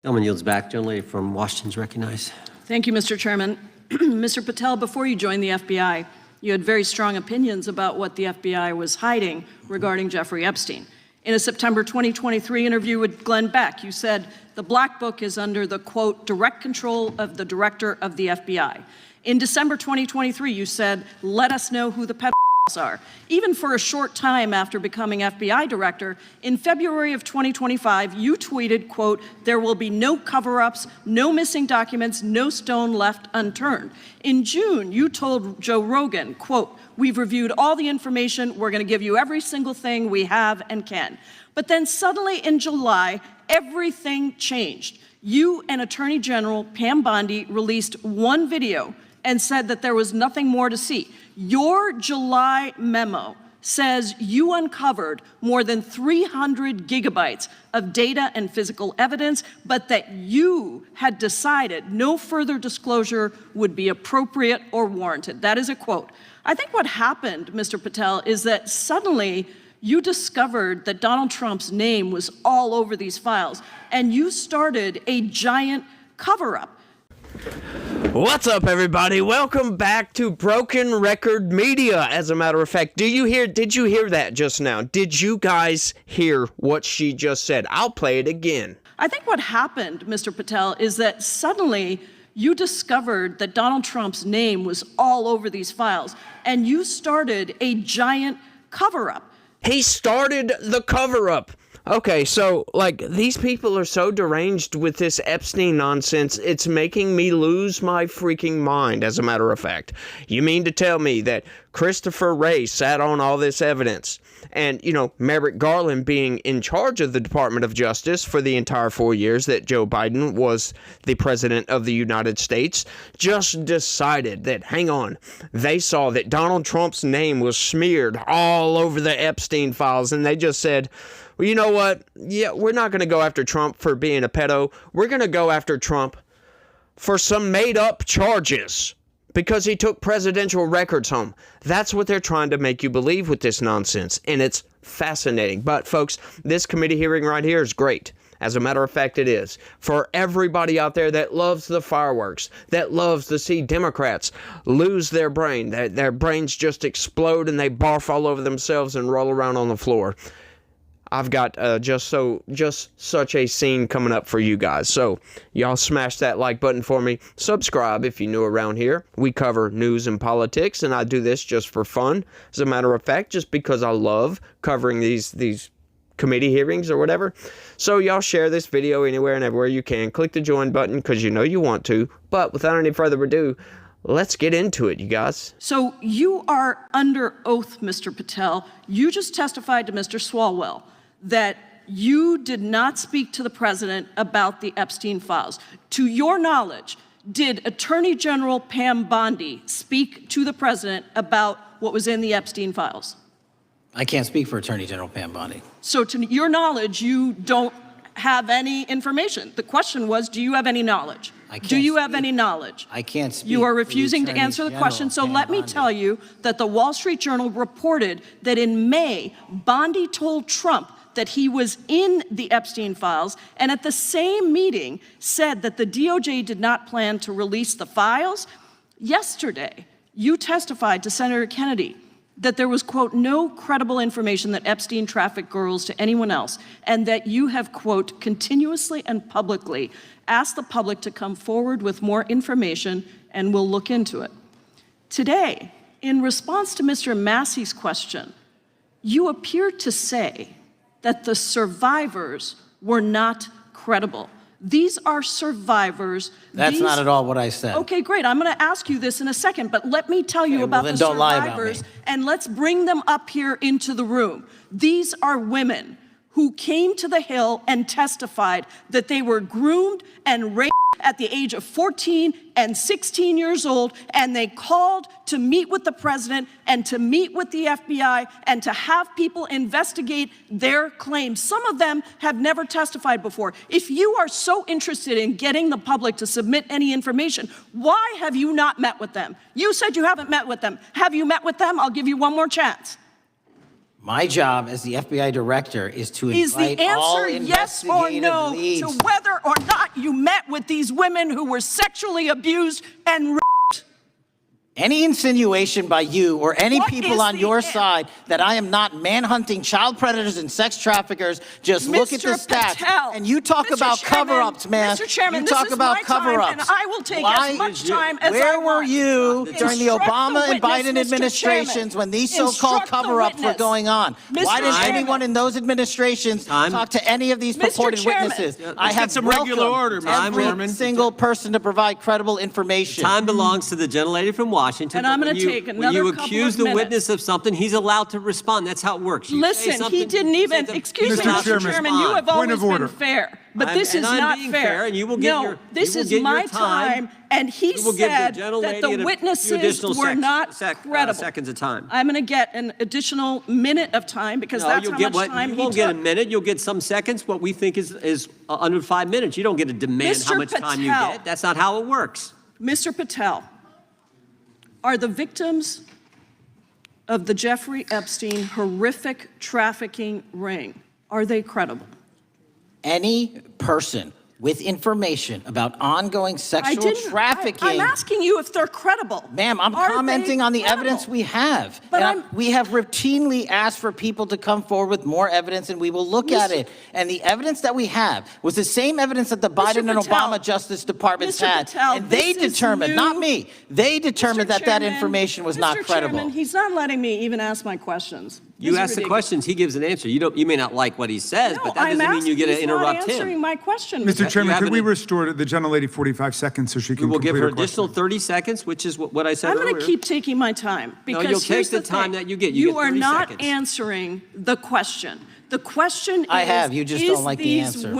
Gentleman yields back. Gentleman from Washington is recognized. Thank you, Mr. Chairman. Mr. Patel, before you joined the FBI, you had very strong opinions about what the FBI was hiding regarding Jeffrey Epstein. In a September 2023 interview with Glenn Beck, you said the Black Book is under the, quote, direct control of the director of the FBI. In December 2023, you said, let us know who the pedophiles are. Even for a short time after becoming FBI director, in February of 2025, you tweeted, quote, there will be no cover-ups, no missing documents, no stone left unturned. In June, you told Joe Rogan, quote, we've reviewed all the information, we're going to give you every single thing we have and can. But then suddenly in July, everything changed. You and Attorney General Pam Bondi released one video and said that there was nothing more to see. Your July memo says you uncovered more than 300 gigabytes of data and physical evidence, but that you had decided no further disclosure would be appropriate or warranted. That is a quote. I think what happened, Mr. Patel, is that suddenly you discovered that Donald Trump's name was all over these files, and you started a giant cover-up. What's up, everybody? Welcome back to Broken Record Media. As a matter of fact, did you hear that just now? Did you guys hear what she just said? I'll play it again. I think what happened, Mr. Patel, is that suddenly you discovered that Donald Trump's name was all over these files, and you started a giant cover-up. He started the cover-up. Okay, so, these people are so deranged with this Epstein nonsense, it's making me lose my freaking mind, as a matter of fact. You mean to tell me that Christopher Wray sat on all this evidence, and, Merrick Garland being in charge of the Department of Justice for the entire 4 years that Joe Biden was the president of the United States, just decided that, hang on, they saw that Donald Trump's name was smeared all over the Epstein files, and they just said, well, you know what? Yeah, we're not going to go after Trump for being a pedo. We're going to go after Trump for some made-up charges because he took presidential records home. That's what they're trying to make you believe with this nonsense, and it's fascinating. But, folks, this committee hearing right here is great. As a matter of fact, it is. For everybody out there that loves the fireworks, that loves to see Democrats lose their brain, their brains just explode and they barf all over themselves and roll around on the floor. I've got just such a scene coming up for you guys. So y'all smash that like button for me. Subscribe if you're new around here. We cover news and politics, and I do this just for fun. As a matter of fact, just because I love covering these committee hearings or whatever. So y'all share this video anywhere and everywhere you can. Click the join button because you know you want to. But without any further ado, let's get into it, you guys. So you are under oath, Mr. Patel. You just testified to Mr. Swalwell that you did not speak to the president about the Epstein files. To your knowledge, did Attorney General Pam Bondi speak to the president about what was in the Epstein files? I can't speak for Attorney General Pam Bondi. So to your knowledge, you don't have any information. The question was, do you have any knowledge? Do you have any knowledge? I can't speak. You are refusing to answer the question, so let me tell you that the Wall Street Journal reported that in May, Bondi told Trump that he was in the Epstein files, and at the same meeting said that the DOJ did not plan to release the files. Yesterday, you testified to Senator Kennedy that there was, quote, no credible information that Epstein trafficked girls to anyone else, and that you have, quote, continuously and publicly asked the public to come forward with more information, and we'll look into it. Today, in response to Mr. Massey's question, you appeared to say that the survivors were not credible. These are survivors. That's not at all what I said. Okay, great. I'm going to ask you this in a second, but let me tell you about the survivors, and let's bring them up here into the room. These are women who came to the Hill and testified that they were groomed and raped at the age of 14 and 16 years old, and they called to meet with the president and to meet with the FBI and to have people investigate their claims. Some of them have never testified before. If you are so interested in getting the public to submit any information, why have you not met with them? You said you haven't met with them. Have you met with them? I'll give you one more chance. My job as the FBI director is to Is the invite all answer yes or investigative no leads. to whether or not you met with these women who were sexually abused and Any insinuation by you or any What people is on the your an- side that I am not manhunting child predators and sex traffickers, just look at the Mr. stats. Patel, And you talk Mr. about Chairman, cover-ups, man. Mr. Chairman, you this talk is about my time, cover-ups. and I will take Why as much time as I Where were want. you during the Instruct Obama the and witness, Biden Mr. administrations Chairman. when these so-called Instruct the cover-ups were witness. going on? Mr. Why didn't Chairman. anyone in those administrations Time. talk to any of these Mr. purported Chairman. witnesses? Yeah, I let's have get some regular welcomed order, Mr. every Chairman. single person to provide credible information. Time belongs to the gentlelady from Washington. And I'm but gonna when you- take When another you couple accuse of the minutes. witness of something, he's allowed to respond. That's how it works. You say Listen, he something, didn't you even, say excuse me, he's allowed Mr. to Chairman, you have respond. always of been order. fair, but I'm- this and is I'm not being fair. fair, and you will get No, your- this you will is get your my time. time, and he You will give the said gentlelady that the a few witnesses additional were not credible. seconds of time. I'm going to get an additional minute of time because No, that's you'll how get much what time you he won't get a took. minute. You'll get some seconds. What we think is under 5 minutes. You don't get to demand how Mr. much time you Patel. get. That's not how it works. Mr. Patel, are the victims of the Jeffrey Epstein horrific trafficking ring, are they credible? Any person with information about ongoing sexual trafficking. I'm asking you if they're credible. Ma'am, I'm Are they commenting on the credible? evidence we have. But And we have routinely asked for people to come forward with more evidence, and we will look at Mr. it. And the evidence that we have was the same evidence that the Mr. Biden and Patel, Obama Justice Departments Mr. had. Patel, And they this is determined, not new. me, they determined Mr. that Chairman, information was not Mr. credible. Chairman, he's not letting me even ask my questions. You This is ask the ridiculous. questions, he gives an answer. You may not like what he says, No, but that I'm doesn't mean you get to he's interrupt not answering him. my question. Mr. Chairman, have could we an- restore the gentlelady 45 seconds so she We can will give her complete her additional question? 30 seconds, which is what I said I'm earlier. going to keep taking my time because you'll take here's the thing. time that you get. You get are 30 not seconds. answering the question. The question I is, have, you just don't like the answer.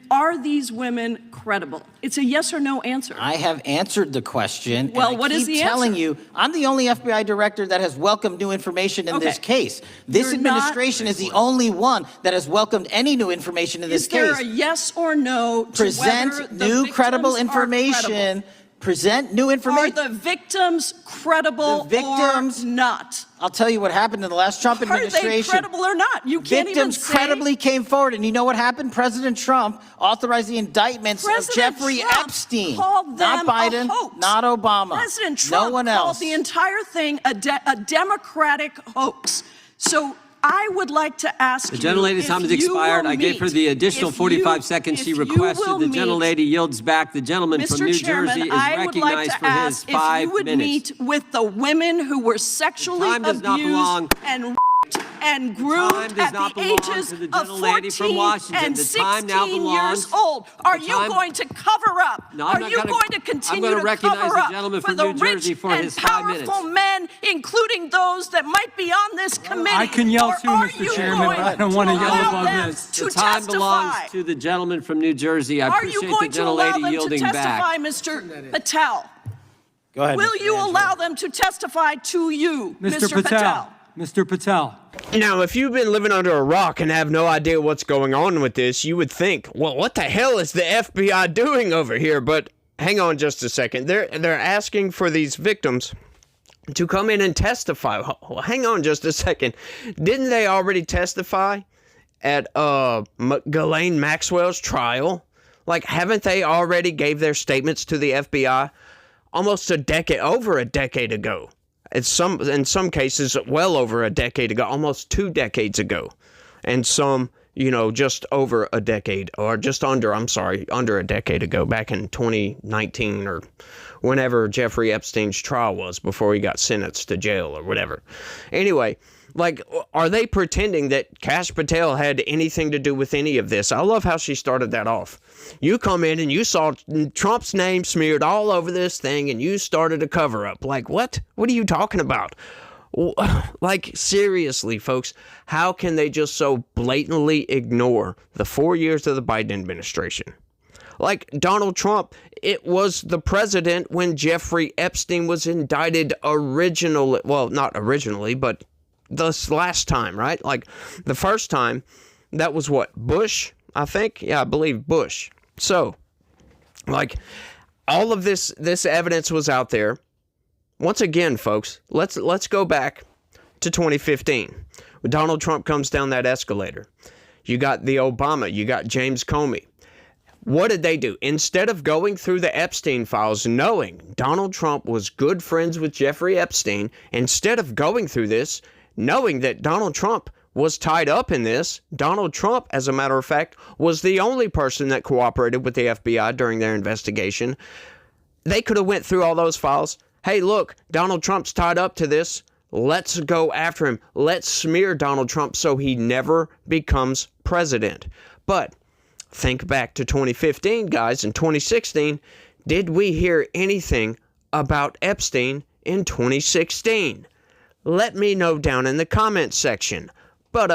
Are these women credible? It's a yes or no answer. I have answered the question. Well, and I what is keep the telling answer? you, I'm the only FBI director that has welcomed new information in this Okay. case. This You're not- administration is the only one that has welcomed any new information in this Is there case. a yes or no to whether Present the new credible victims are information. credible? Present new Are information. the victims credible The victims- or not? I'll tell you what happened in the last Trump Are they administration. credible or not? You can't even Victims say. credibly came forward, and you know what happened? President Trump authorized the indictments of President Jeffrey Trump Epstein. called Not them Biden, a hoax. not Obama. President Trump no one called else. the entire thing a Democratic hoax. So I would like to ask The you gentlelady's if time has you expired. will I gave her meet- the additional if you- 45 seconds she if you requested. will The meet- gentlelady yields back. The gentleman from Mr. New Chairman, Jersey is I would like recognized to for his ask if 5 you would minutes. meet with the women who were sexually time does not abused belong- and raped and time groomed does at not the belong ages to the of gentlelady from 14 Washington. and The time now 16 belongs- years old. Are the you time- going to cover up? No, I'm Are not you gonna- going to I'm continue gonna to recognize cover the up gentleman for from the New Jersey rich for and his 5 minutes. powerful men, including those that might be on this committee? I can yell Or too, are Mr. you Chairman. going I don't want to yell allow above them this. to The time belongs testify? to the gentleman from New Jersey. I Are you appreciate the going to allow gentlelady them to yielding testify, back. Mr. Patel? Go ahead. Will Mr. you Angelo. allow them to testify to you, Mr. Patel? Mr. Patel. Now, if you've been living under a rock and have no idea what's going on with this, you would think, well, what the hell is the FBI doing over here? But hang on just a second. They're asking for these victims to come in and testify. Hang on just a second. Didn't they already testify at Ghislaine Maxwell's trial? Like, haven't they already gave their statements to the FBI almost over a decade ago? In some cases, well over a decade ago, almost 2 decades ago. And some, just over a decade, or just under a decade ago, back in 2019 or whenever Jeffrey Epstein's trial was, before he got sentenced to jail or whatever. Anyway, like, are they pretending that Kash Patel had anything to do with any of this? I love how she started that off. You come in and you saw Trump's name smeared all over this thing and you started a cover-up. Like, what? What are you talking about? Like, seriously, folks, how can they just so blatantly ignore the 4 years of the Biden administration? Like, Donald Trump, it was the president when Jeffrey Epstein was indicted originally. Well, not originally, but this last time, right? Like, the first time, that was what? Bush, I think? Yeah, I believe Bush. So, like, all of this evidence was out there. Once again, folks, let's go back to 2015. Donald Trump comes down that escalator. You got the Obama, you got James Comey. What did they do? Instead of going through the Epstein files, knowing Donald Trump was good friends with Jeffrey Epstein, instead of going through this, knowing that Donald Trump was tied up in this, Donald Trump, as a matter of fact, was the only person that cooperated with the FBI during their investigation. They could have went through all those files. Hey, look, Donald Trump's tied up to this. Let's go after him. Let's smear Donald Trump so he never becomes president. But think back to 2015, guys. In 2016, did we hear anything about Epstein in 2016? Let me know down in the comments section. But,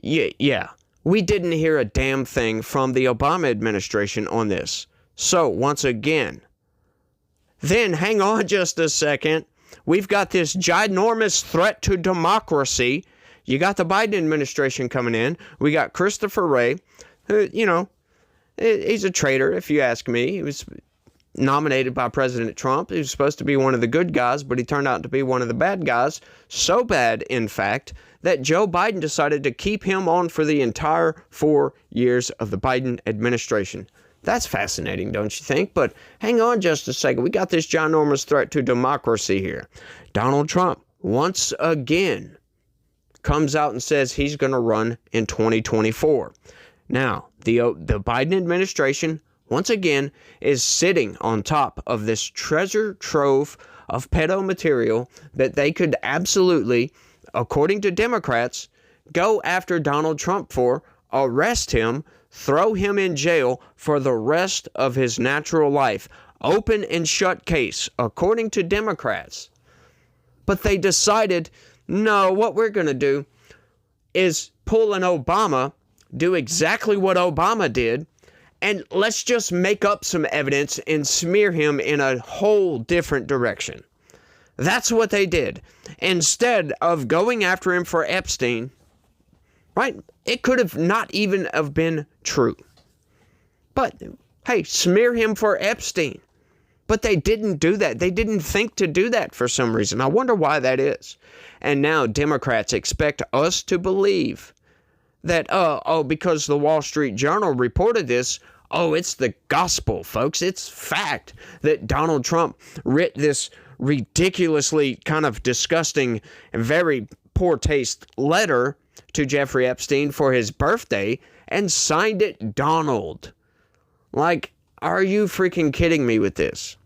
yeah, we didn't hear a damn thing from the Obama administration on this. So, once again, then hang on just a second. We've got this ginormous threat to democracy. You got the Biden administration coming in. We got Christopher Wray, who, he's a traitor, if you ask me. He was nominated by President Trump. He was supposed to be one of the good guys, but he turned out to be one of the bad guys. So bad, in fact, that Joe Biden decided to keep him on for the entire 4 years of the Biden administration. That's fascinating, don't you think? But hang on just a second. We got this ginormous threat to democracy here. Donald Trump, once again, comes out and says he's going to run in 2024. Now, the Biden administration, once again, is sitting on top of this treasure trove of pedo material that they could absolutely, according to Democrats, go after Donald Trump for, arrest him, throw him in jail for the rest of his natural life. Open and shut case, according to Democrats. But they decided, no, what we're going to do is pull an Obama, do exactly what Obama did, and let's just make up some evidence and smear him in a whole different direction. That's what they did. Instead of going after him for Epstein, right? It could have not even have been true. But, hey, smear him for Epstein. But they didn't do that. They didn't think to do that for some reason. I wonder why that is. And now Democrats expect us to believe that, because the Wall Street Journal reported this, it's the gospel, folks. It's fact that Donald Trump writ this ridiculously kind of disgusting and very poor taste letter to Jeffrey Epstein for his birthday and signed it Donald. Like, are you freaking kidding me with this?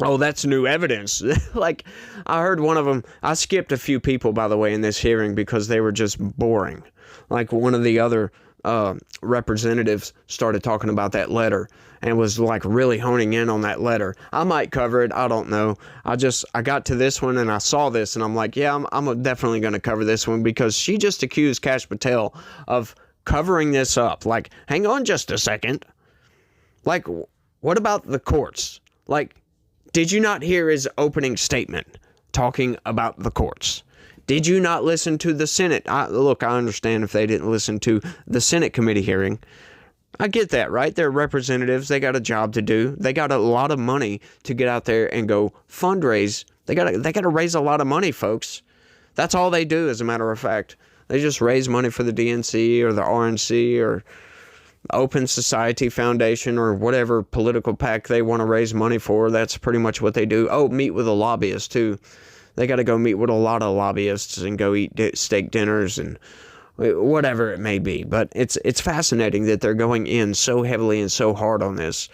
Oh, that's new evidence. Like, I heard one of them. I skipped a few people, by the way, in this hearing because they were just boring. Like, one of the other representatives started talking about that letter and was like really honing in on that letter. I might cover it. I don't know. I got to this one and I saw this and I'm like, yeah, I'm definitely going to cover this one because she just accused Kash Patel of covering this up. Like, hang on just a second. Like, what about the courts? Like, did you not hear his opening statement talking about the courts? Did you not listen to the Senate? Look, I understand if they didn't listen to the Senate committee hearing. I get that, right? They're representatives. They got a job to do. They got a lot of money to get out there and go fundraise. They got to raise a lot of money, folks. That's all they do, as a matter of fact. They just raise money for the DNC or the RNC or Open Society Foundation or whatever political PAC they want to raise money for. That's pretty much what they do. Oh, meet with a lobbyist, too. They got to go meet with a lot of lobbyists and go eat steak dinners and whatever it may be. But it's fascinating that they're going in so heavily and so hard on this.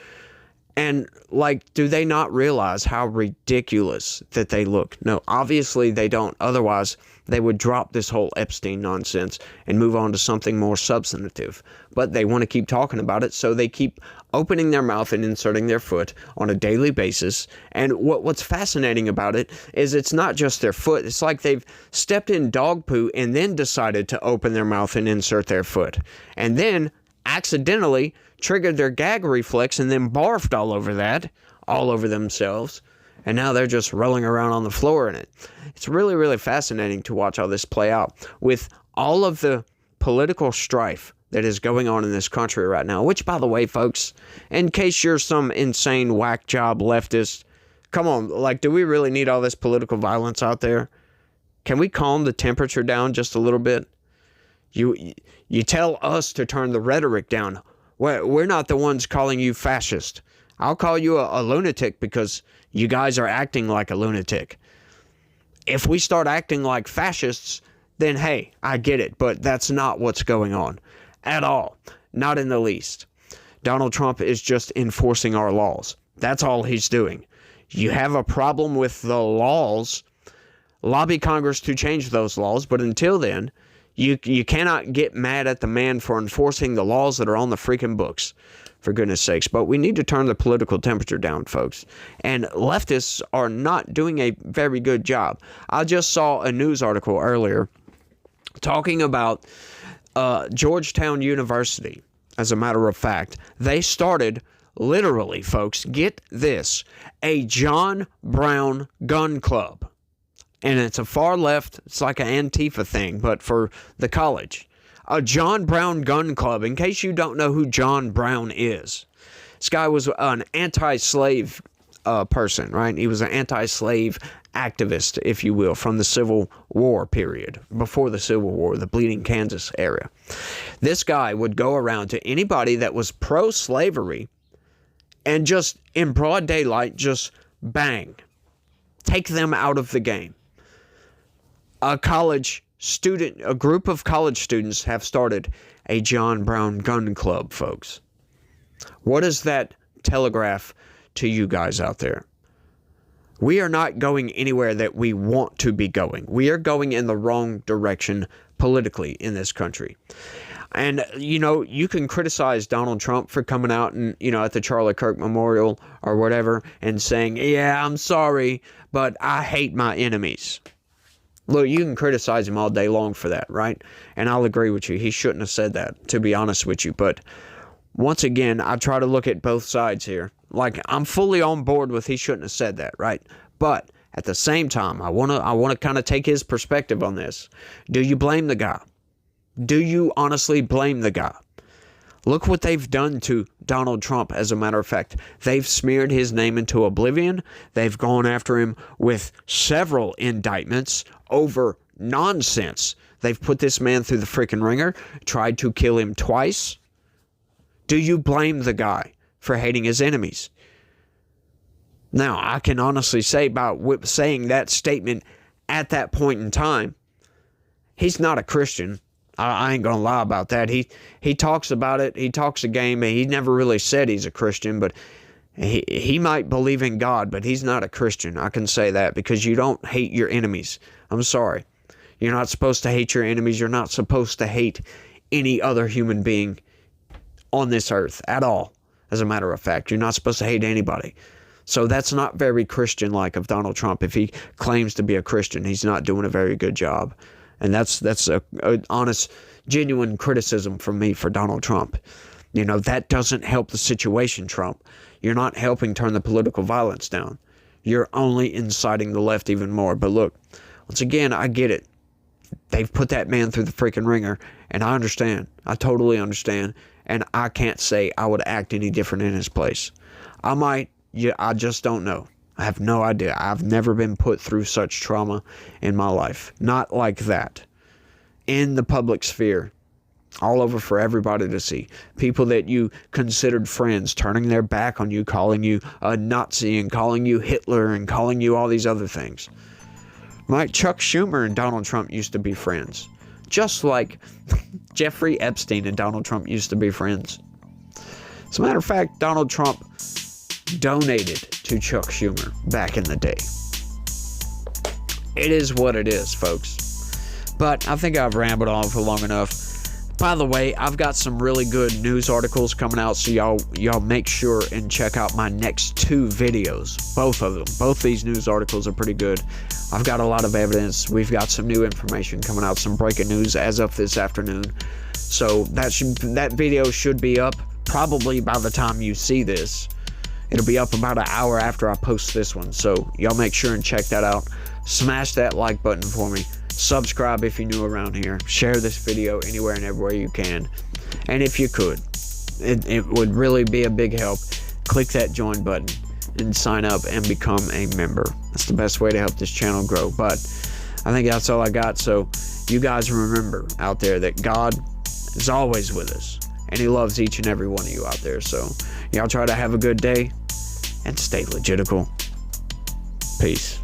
And, like, do they not realize how ridiculous that they look? No, obviously they don't. Otherwise, they would drop this whole Epstein nonsense and move on to something more substantive. But they want to keep talking about it, so they keep opening their mouth and inserting their foot on a daily basis. And what's fascinating about it is it's not just their foot. It's like they've stepped in dog poo and then decided to open their mouth and insert their foot. And then accidentally triggered their gag reflex and then barfed all over themselves. And now they're just rolling around on the floor in it. It's really, really fascinating to watch all this play out with all of the political strife that is going on in this country right now. Which, by the way, folks, in case you're some insane whack job leftist, come on, like, do we really need all this political violence out there? Can we calm the temperature down just a little bit? You tell us to turn the rhetoric down. We're not the ones calling you fascist. I'll call you a lunatic because you guys are acting like a lunatic. If we start acting like fascists, then hey, I get it, but that's not what's going on at all. Not in the least. Donald Trump is just enforcing our laws. That's all he's doing. You have a problem with the laws, lobby Congress to change those laws, but until then, you cannot get mad at the man for enforcing the laws that are on the freaking books, for goodness sakes. But we need to turn the political temperature down, folks. And leftists are not doing a very good job. I just saw a news article earlier talking about Georgetown University. As a matter of fact, they started, literally, folks, get this, a John Brown gun club. And it's a far left, it's like an Antifa thing, but for the college. A John Brown gun club, in case you don't know who John Brown is. This guy was an anti-slave person, right? He was an anti-slave activist, if you will, from the Civil War period, before the Civil War, the Bleeding Kansas area. This guy would go around to anybody that was pro-slavery and just, in broad daylight, just bang, take them out of the game. A group of college students have started a John Brown gun club, folks. What does that telegraph to you guys out there? We are not going anywhere that we want to be going. We are going in the wrong direction politically in this country. And, you can criticize Donald Trump for coming out and, at the Charlie Kirk Memorial or whatever and saying, yeah, I'm sorry, but I hate my enemies. Look, you can criticize him all day long for that, right? And I'll agree with you. He shouldn't have said that, to be honest with you. But once again, I try to look at both sides here. Like, I'm fully on board with he shouldn't have said that, right? But at the same time, I want to kind of take his perspective on this. Do you blame the guy? Do you honestly blame the guy? Look what they've done to Donald Trump, as a matter of fact. They've smeared his name into oblivion. They've gone after him with several indictments over nonsense. They've put this man through the freaking ringer, tried to kill him twice. Do you blame the guy for hating his enemies? Now, I can honestly say about saying that statement at that point in time, he's not a Christian. I ain't gonna lie about that. He talks about it. He talks a game. He never really said he's a Christian, but he might believe in God, but he's not a Christian. I can say that because you don't hate your enemies. I'm sorry. You're not supposed to hate your enemies. You're not supposed to hate any other human being on this earth at all. As a matter of fact, you're not supposed to hate anybody. So that's not very Christian-like of Donald Trump. If he claims to be a Christian, he's not doing a very good job. And that's a honest, genuine criticism from me for Donald Trump. That doesn't help the situation, Trump. You're not helping turn the political violence down. You're only inciting the left even more. But look, once again, I get it. They've put that man through the freaking ringer, and I understand. I totally understand. And I can't say I would act any different in his place. I might. Yeah, I just don't know. I have no idea. I've never been put through such trauma in my life. Not like that. In the public sphere. All over for everybody to see. People that you considered friends turning their back on you, calling you a Nazi and calling you Hitler and calling you all these other things. Like Chuck Schumer and Donald Trump used to be friends. Just like Jeffrey Epstein and Donald Trump used to be friends. As a matter of fact, Donald Trump donated to Chuck Schumer back in the day. It is what it is, folks. But I think I've rambled on for long enough. By the way, I've got some really good news articles coming out, so y'all make sure and check out my next 2 videos. Both of them. Both these news articles are pretty good. I've got a lot of evidence. We've got some new information coming out, some breaking news as of this afternoon. So that video should be up probably by the time you see this. It'll be up about an hour after I post this one, so y'all make sure and check that out. Smash that like button for me. Subscribe if you're new around here. Share this video anywhere and everywhere you can. And if you could, it would really be a big help. Click that join button and sign up and become a member. That's the best way to help this channel grow. But I think that's all I got. So you guys remember out there that God is always with us, and he loves each and every one of you out there. So y'all try to have a good day and stay legitical. Peace.